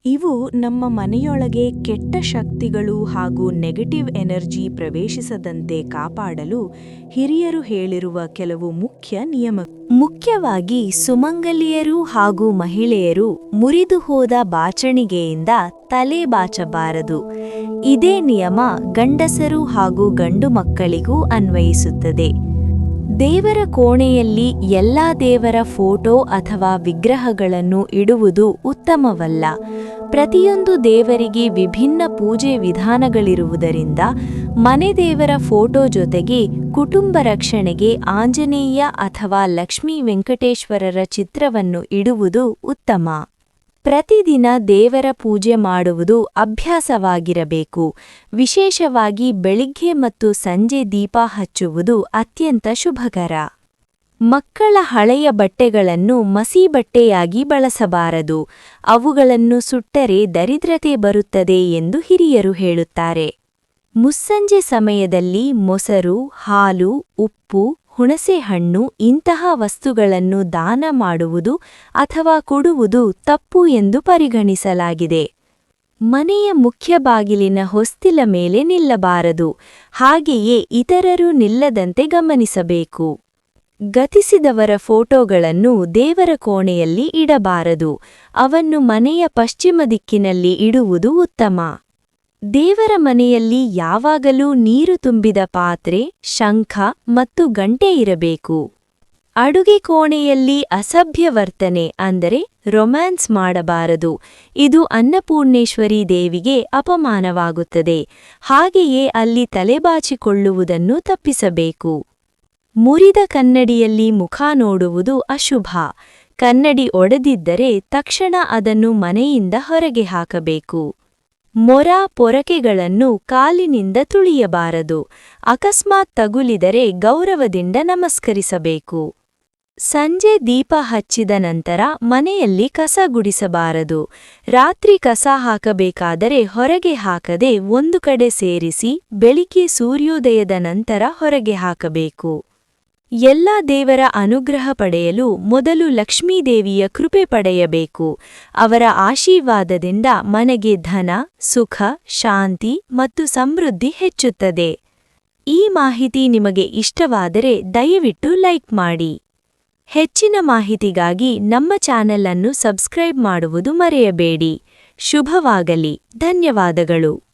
ಇವು ನಮ್ಮ ಮನೆಯೊಳಗೆ ಕೆಟ್ಟ ಶಕ್ತಿಗಳು ಹಾಗೂ ನೆಗೆಟಿವ್ ಎನರ್ಜಿ ಪ್ರವೇಶಿಸದಂತೆ ಕಾಪಾಡಲು ಹಿರಿಯರು ಹೇಳಿರುವ ಕೆಲವು ಮುಖ್ಯ ನಿಯಮ. ಮುಖ್ಯವಾಗಿ ಸುಮಂಗಲಿಯರು ಹಾಗೂ ಮಹಿಳೆಯರು ಮುರಿದು ಹೋದ ಬಾಚಣಿಗೆಯಿಂದ ತಲೆ ಬಾಚಬಾರದು. ಇದೇ ನಿಯಮ ಗಂಡಸರು ಹಾಗೂ ಗಂಡು ಮಕ್ಕಳಿಗೂ ಅನ್ವಯಿಸುತ್ತದೆ. ದೇವರ ಕೋಣೆಯಲ್ಲಿ ಎಲ್ಲಾ ದೇವರ ಫೋಟೋ ಅಥವಾ ವಿಗ್ರಹಗಳನ್ನು ಇಡುವುದು ಉತ್ತಮವಲ್ಲ. ಪ್ರತಿಯೊಂದು ದೇವರಿಗೆ ವಿಭಿನ್ನ ಪೂಜೆ ವಿಧಾನಗಳಿರುವುದರಿಂದ ಮನೆ ದೇವರ ಫೋಟೋ ಜೊತೆಗೆ ಕುಟುಂಬ ರಕ್ಷಣೆಗೆ ಆಂಜನೇಯ ಅಥವಾ ಲಕ್ಷ್ಮೀ ವೆಂಕಟೇಶ್ವರರ ಚಿತ್ರವನ್ನು ಇಡುವುದು ಉತ್ತಮ. ಪ್ರತಿದಿನ ದೇವರ ಪೂಜೆ ಮಾಡುವುದು ಅಭ್ಯಾಸವಾಗಿರಬೇಕು. ವಿಶೇಷವಾಗಿ ಬೆಳಿಗ್ಗೆ ಮತ್ತು ಸಂಜೆ ದೀಪ ಹಚ್ಚುವುದು ಅತ್ಯಂತ ಶುಭಕರ. ಮಕ್ಕಳ ಹಳೆಯ ಬಟ್ಟೆಗಳನ್ನು ಮಸಿಬಟ್ಟೆಯಾಗಿ ಬಳಸಬಾರದು. ಅವುಗಳನ್ನು ಸುಟ್ಟರೆ ದರಿದ್ರತೆ ಬರುತ್ತದೆ ಎಂದು ಹಿರಿಯರು ಹೇಳುತ್ತಾರೆ. ಮುಸ್ಸಂಜೆ ಸಮಯದಲ್ಲಿ ಮೊಸರು, ಹಾಲು, ಉಪ್ಪು, ಹುಣಸೆಹಣ್ಣು ಇಂತಹ ವಸ್ತುಗಳನ್ನು ದಾನ ಮಾಡುವುದು ಅಥವಾ ಕೊಡುವುದು ತಪ್ಪು ಎಂದು ಪರಿಗಣಿಸಲಾಗಿದೆ. ಮನೆಯ ಮುಖ್ಯ ಬಾಗಿಲಿನ ಹೊಸ್ತಿಲ ಮೇಲೆ ನಿಲ್ಲಬಾರದು. ಹಾಗೆಯೇ ಇತರರು ನಿಲ್ಲದಂತೆ ಗಮನಿಸಬೇಕು. ಗತಿಸಿದವರ ಫೋಟೋಗಳನ್ನು ದೇವರ ಕೋಣೆಯಲ್ಲಿ ಇಡಬಾರದು. ಅವನ್ನು ಮನೆಯ ಪಶ್ಚಿಮ ದಿಕ್ಕಿನಲ್ಲಿ ಇಡುವುದು ಉತ್ತಮ. ದೇವರ ಮನೆಯಲ್ಲಿ ಯಾವಾಗಲೂ ನೀರು ತುಂಬಿದ ಪಾತ್ರೆ, ಶಂಖ ಮತ್ತು ಗಂಟೆ ಇರಬೇಕು. ಅಡುಗೆ ಕೋಣೆಯಲ್ಲಿ ಅಸಭ್ಯ ವರ್ತನೆ ಅಂದರೆ ರೊಮ್ಯಾನ್ಸ್ ಮಾಡಬಾರದು. ಇದು ಅನ್ನಪೂರ್ಣೇಶ್ವರಿ ದೇವಿಗೆ ಅಪಮಾನವಾಗುತ್ತದೆ. ಹಾಗೆಯೇ ಅಲ್ಲಿ ತಲೆಬಾಚಿಕೊಳ್ಳುವುದನ್ನು ತಪ್ಪಿಸಬೇಕು. ಮುರಿದ ಕನ್ನಡಿಯಲ್ಲಿ ಮುಖ ನೋಡುವುದು ಅಶುಭ. ಕನ್ನಡಿ ಒಡೆದಿದ್ದರೆ ತಕ್ಷಣ ಅದನ್ನು ಮನೆಯಿಂದ ಹೊರಗೆ ಹಾಕಬೇಕು. ಮೊರ, ಪೊರಕೆಗಳನ್ನು ಕಾಲಿನಿಂದ ತುಳಿಯಬಾರದು. ಅಕಸ್ಮಾತ್ ತಗುಲಿದರೆ ಗೌರವದಿಂದ ನಮಸ್ಕರಿಸಬೇಕು. ಸಂಜೆ ದೀಪ ಹಚ್ಚಿದ ನಂತರ ಮನೆಯಲ್ಲಿ ಕಸ ಗುಡಿಸಬಾರದು. ರಾತ್ರಿ ಕಸ ಹಾಕಬೇಕಾದರೆ ಹೊರಗೆ ಹಾಕದೆ ಒಂದು ಕಡೆ ಸೇರಿಸಿ ಬೆಳಿಗ್ಗೆ ಸೂರ್ಯೋದಯದ ನಂತರ ಹೊರಗೆ ಹಾಕಬೇಕು. ಎಲ್ಲ ದೇವರ ಅನುಗ್ರಹ ಪಡೆಯಲು ಮೊದಲು ಲಕ್ಷ್ಮೀದೇವಿಯ ಕೃಪೆ ಪಡೆಯಬೇಕು. ಅವರ ಆಶೀರ್ವಾದದಿಂದ ಮನೆಗೆ ಧನ, ಸುಖ, ಶಾಂತಿ ಮತ್ತು ಸಮೃದ್ಧಿ ಹೆಚ್ಚುತ್ತದೆ. ಈ ಮಾಹಿತಿ ನಿಮಗೆ ಇಷ್ಟವಾದರೆ ದಯವಿಟ್ಟು ಲೈಕ್ ಮಾಡಿ. ಹೆಚ್ಚಿನ ಮಾಹಿತಿಗಾಗಿ ನಮ್ಮ ಚಾನೆಲ್ ಅನ್ನು ಸಬ್ಸ್ಕ್ರೈಬ್ ಮಾಡುವುದು ಮರೆಯಬೇಡಿ. ಶುಭವಾಗಲಿ. ಧನ್ಯವಾದಗಳು.